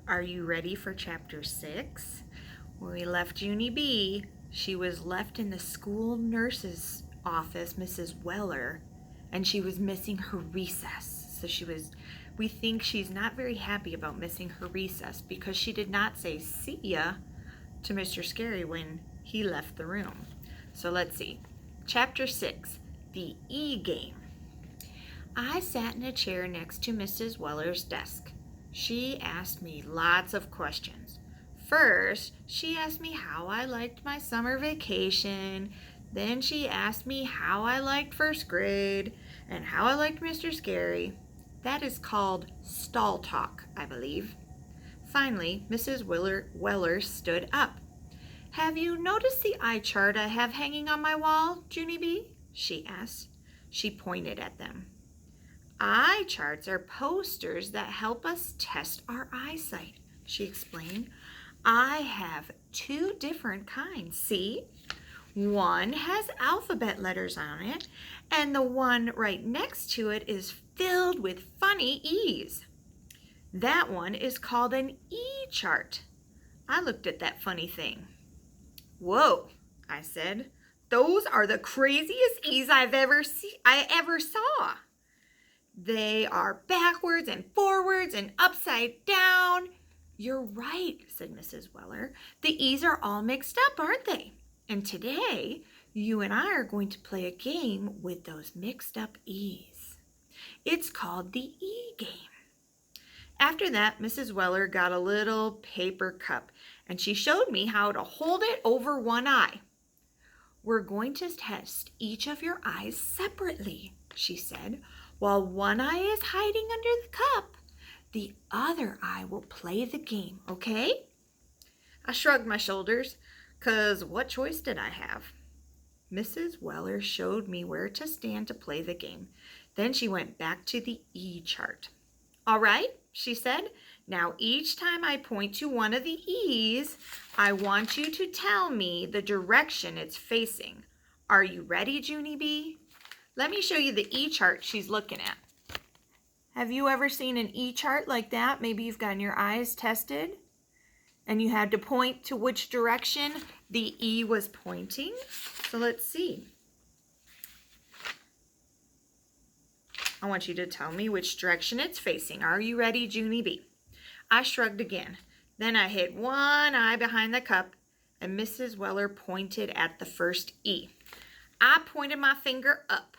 Are you ready for chapter 6? When we left Junie B, she was left in the school nurse's office, Mrs. Weller, and she was missing her recess. We think she's not very happy about missing her recess because she did not say see ya to Mr. Scary when he left the room. So let's see. Chapter 6, the E game. I sat in a chair next to Mrs. Weller's desk. She asked me lots of questions. First, she asked me how I liked my summer vacation. Then she asked me how I liked first grade and how I liked Mr. Scary. That is called stall talk, I believe. Finally, Mrs. Weller stood up. Have you noticed the eye chart I have hanging on my wall, Junie B? She asked. She pointed at them. Eye charts are posters that help us test our eyesight, she explained. I have 2 different kinds, see? One has alphabet letters on it, and the one right next to it is filled with funny E's. That one is called an E chart. I looked at that funny thing. Whoa, I said. Those are the craziest E's I ever saw. They are backwards and forwards and upside down. You're right, said Mrs. Weller. The E's are all mixed up, aren't they? And today, you and I are going to play a game with those mixed up E's. It's called the E game. After that, Mrs. Weller got a little paper cup, and she showed me how to hold it over one eye. We're going to test each of your eyes separately, she said. While one eye is hiding under the cup, the other eye will play the game, okay? I shrugged my shoulders, 'cause what choice did I have? Mrs. Weller showed me where to stand to play the game. Then she went back to the E chart. All right, she said. Now each time I point to one of the E's, I want you to tell me the direction it's facing. Are you ready, Junie B? Let me show you the E chart she's looking at. Have you ever seen an E chart like that? Maybe you've gotten your eyes tested and you had to point to which direction the E was pointing. So let's see. I want you to tell me which direction it's facing. Are you ready, Junie B? I shrugged again. Then I hid one eye behind the cup and Mrs. Weller pointed at the first E. I pointed my finger up.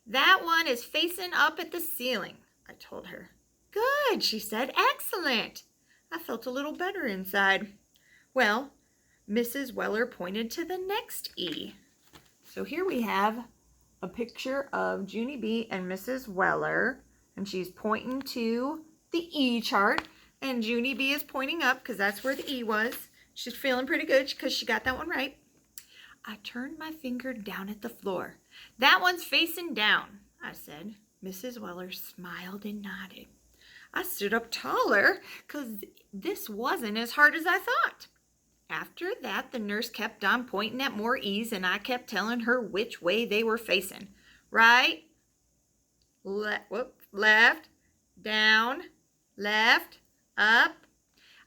That one is facing up at the ceiling, I told her. Good, she said. Excellent. I felt a little better inside. Well, Mrs. Weller pointed to the next E. So here we have a picture of Junie B and Mrs. Weller, and she's pointing to the E chart, and Junie B is pointing up because that's where the E was. She's feeling pretty good because she got that one right. I turned my finger down at the floor. That one's facing down, I said. Mrs. Weller smiled and nodded. I stood up taller because this wasn't as hard as I thought. After that, the nurse kept on pointing at more E's, and I kept telling her which way they were facing. Right, left, down, left, up.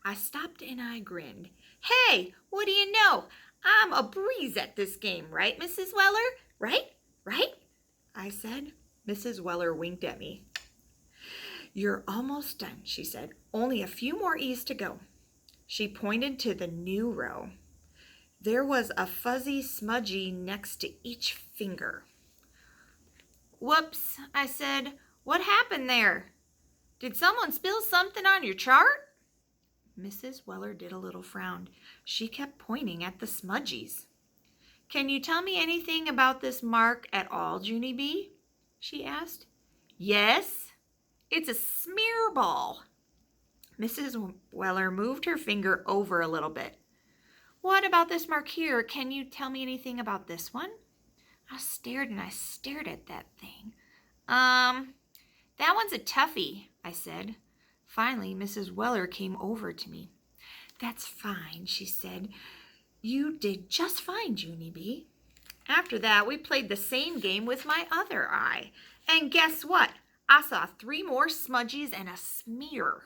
I stopped and I grinned. Hey, what do you know? I'm a breeze at this game, right, Mrs. Weller? Right? I said. Mrs. Weller winked at me. You're almost done, she said. Only a few more E's to go. She pointed to the new row. There was a fuzzy smudgy next to each finger. Whoops, I said. What happened there? Did someone spill something on your chart? Mrs. Weller did a little frown. She kept pointing at the smudgies. Can you tell me anything about this mark at all, Junie B? She asked. Yes, it's a smear ball. Mrs. Weller moved her finger over a little bit. What about this mark here? Can you tell me anything about this one? I stared at that thing. That one's a toughie, I said. Finally, Mrs. Weller came over to me. That's fine, she said. You did just fine, Junie B. After that, we played the same game with my other eye. And guess what? I saw 3 more smudgies and a smear.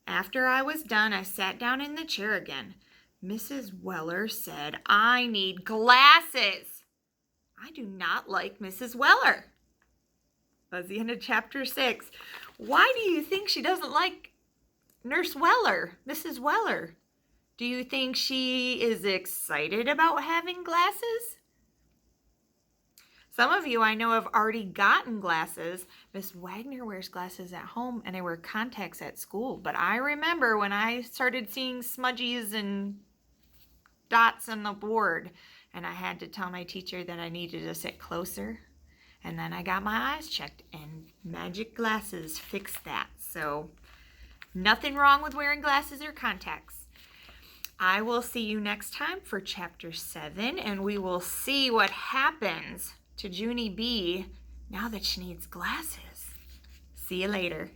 After I was done, I sat down in the chair again. Mrs. Weller said, "I need glasses." I do not like Mrs. Weller. That's the end of chapter 6. Why do you think she doesn't like Nurse Weller, Mrs. Weller? Do you think she is excited about having glasses? Some of you I know have already gotten glasses. Miss Wagner wears glasses at home and I wear contacts at school. But I remember when I started seeing smudgies and dots on the board and I had to tell my teacher that I needed to sit closer. And then I got my eyes checked and magic glasses fixed that. So nothing wrong with wearing glasses or contacts. I will see you next time for chapter 7 and we will see what happens to Junie B now that she needs glasses. See you later.